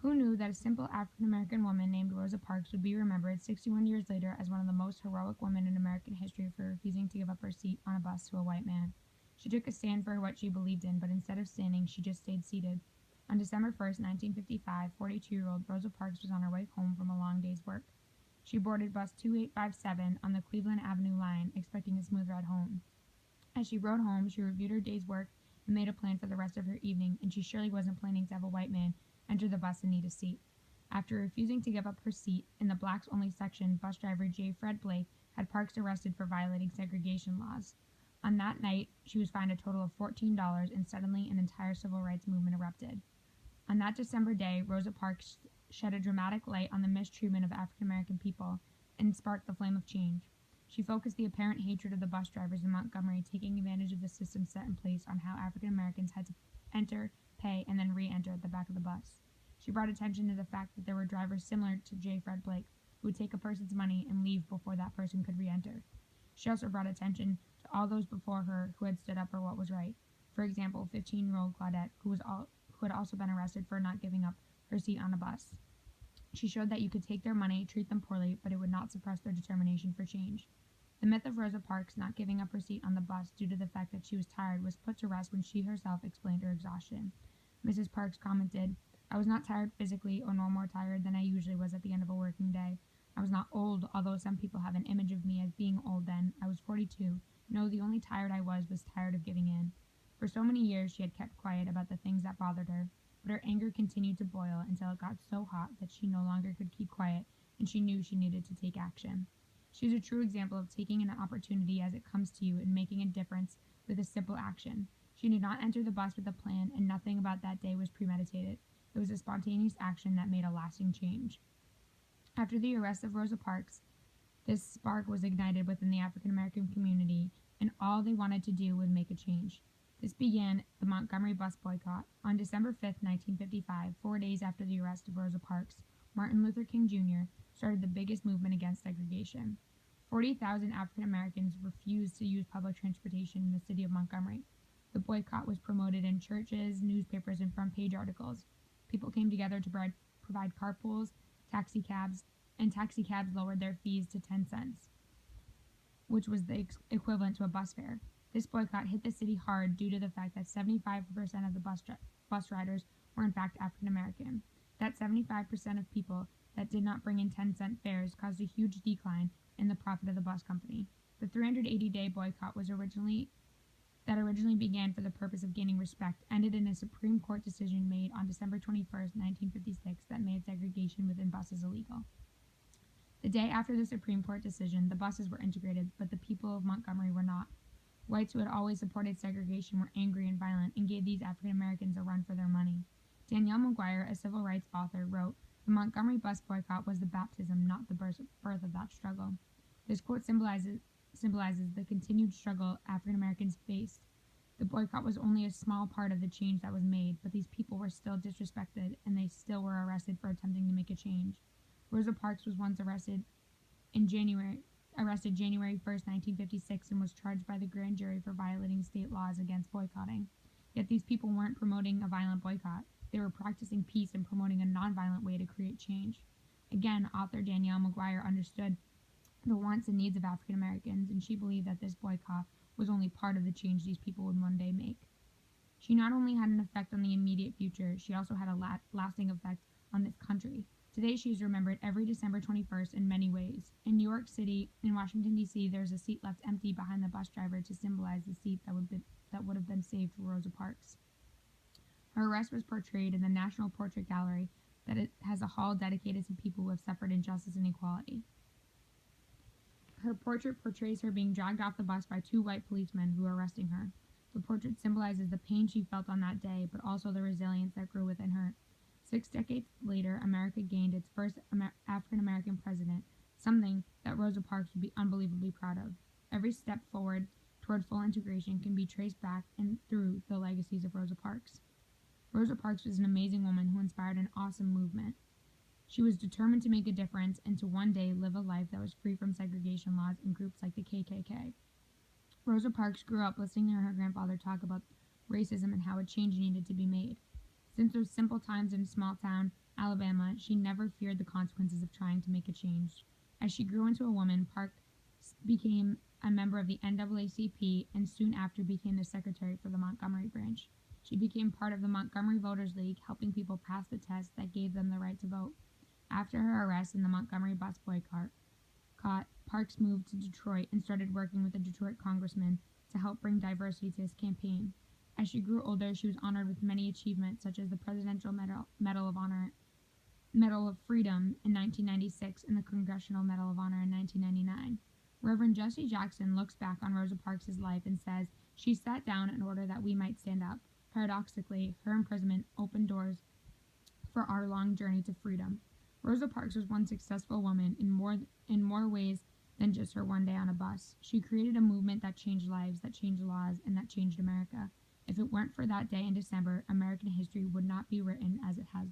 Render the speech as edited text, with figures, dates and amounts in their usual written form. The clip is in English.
Who knew that a simple African American woman named Rosa Parks would be remembered 61 years later as one of the most heroic women in American history for refusing to give up her seat on a bus to a white man? She took a stand for what she believed in, but instead of standing, she just stayed seated. On December 1st, 1955, 42-year-old Rosa Parks was on her way home from a long day's work. She boarded bus 2857 on the Cleveland Avenue line, expecting a smooth ride home. As she rode home, she reviewed her day's work and made a plan for the rest of her evening, and she surely wasn't planning to have a white man enter the bus and need a seat. After refusing to give up her seat in the blacks-only section, bus driver J. Fred Blake had Parks arrested for violating segregation laws. On that night, she was fined a total of $14, and suddenly an entire civil rights movement erupted. On that December day, Rosa Parks shed a dramatic light on the mistreatment of African American people and sparked the flame of change. She focused the apparent hatred of the bus drivers in Montgomery, taking advantage of the system set in place on how African Americans had to enter, pay, and then re-enter at the back of the bus. She brought attention to the fact that there were drivers similar to J. Fred Blake, who would take a person's money and leave before that person could re-enter. She also brought attention to all those before her who had stood up for what was right. For example, 15-year-old Claudette, who had also been arrested for not giving up her seat on a bus. She showed that you could take their money, treat them poorly, but it would not suppress their determination for change. The myth of Rosa Parks not giving up her seat on the bus due to the fact that she was tired was put to rest when she herself explained her exhaustion. Mrs. Parks commented, "I was not tired physically or no more tired than I usually was at the end of a working day. I was not old, although some people have an image of me as being old then. I was 42. No, the only tired I was tired of giving in." For so many years she had kept quiet about the things that bothered her, but her anger continued to boil until it got so hot that she no longer could keep quiet, and she knew she needed to take action. She is a true example of taking an opportunity as it comes to you and making a difference with a simple action. She did not enter the bus with a plan, and nothing about that day was premeditated. It was a spontaneous action that made a lasting change. After the arrest of Rosa Parks, this spark was ignited within the African American community, and all they wanted to do was make a change. This began the Montgomery bus boycott. On December 5, 1955, 4 days after the arrest of Rosa Parks, Martin Luther King Jr. started the biggest movement against segregation. 40,000 African Americans refused to use public transportation in the city of Montgomery. The boycott was promoted in churches, newspapers, and front-page articles. People came together to provide carpools, taxicabs lowered their fees to 10 cents, which was the equivalent to a bus fare. This boycott hit the city hard due to the fact that 75% of the bus riders were in fact African American. That 75% of people that did not bring in 10-cent fares caused a huge decline in the profit of the bus company. The 380-day boycott originally began for the purpose of gaining respect, ended in a Supreme Court decision made on December 21st, 1956 that made segregation within buses illegal. The day after the Supreme Court decision, the buses were integrated, but the people of Montgomery were not. Whites who had always supported segregation were angry and violent and gave these African Americans a run for their money. Danielle McGuire, a civil rights author, wrote, "The Montgomery bus boycott was the baptism, not the birth of that struggle." This quote symbolizes the continued struggle African Americans faced. The boycott was only a small part of the change that was made, but these people were still disrespected, and they still were arrested for attempting to make a change. Rosa Parks was once arrested January 1st, 1956, and was charged by the grand jury for violating state laws against boycotting. Yet these people weren't promoting a violent boycott. They were practicing peace and promoting a nonviolent way to create change. Again, author Danielle McGuire understood the wants and needs of African Americans, and she believed that this boycott was only part of the change these people would one day make. She not only had an effect on the immediate future, she also had a lasting effect on this country. Today she is remembered every December 21st in many ways. In New York City and Washington, D.C., there's a seat left empty behind the bus driver to symbolize the seat that would have been saved for Rosa Parks. Her arrest was portrayed in the National Portrait Gallery that it has a hall dedicated to people who have suffered injustice and equality. Her portrait portrays her being dragged off the bus by two white policemen who are arresting her. The portrait symbolizes the pain she felt on that day, but also the resilience that grew within her. 6 decades later, America gained its first African-American president, something that Rosa Parks would be unbelievably proud of. Every step forward toward full integration can be traced back and through the legacies of Rosa Parks. Rosa Parks was an amazing woman who inspired an awesome movement. She was determined to make a difference and to one day live a life that was free from segregation laws and groups like the KKK. Rosa Parks grew up listening to her grandfather talk about racism and how a change needed to be made. Since those simple times in a small town, Alabama, she never feared the consequences of trying to make a change. As she grew into a woman, Parks became a member of the NAACP and soon after became the secretary for the Montgomery branch. She became part of the Montgomery Voters League, helping people pass the test that gave them the right to vote. After her arrest in the Montgomery bus boycott, Parks moved to Detroit and started working with a Detroit congressman to help bring diversity to his campaign. As she grew older, she was honored with many achievements, such as the Presidential Medal of Freedom in 1996 and the Congressional Medal of Honor in 1999. Reverend Jesse Jackson looks back on Rosa Parks' life and says, "She sat down in order that we might stand up." Paradoxically, her imprisonment opened doors for our long journey to freedom. Rosa Parks was one successful woman in more ways than just her one day on a bus. She created a movement that changed lives, that changed laws, and that changed America. If it weren't for that day in December, American history would not be written as it has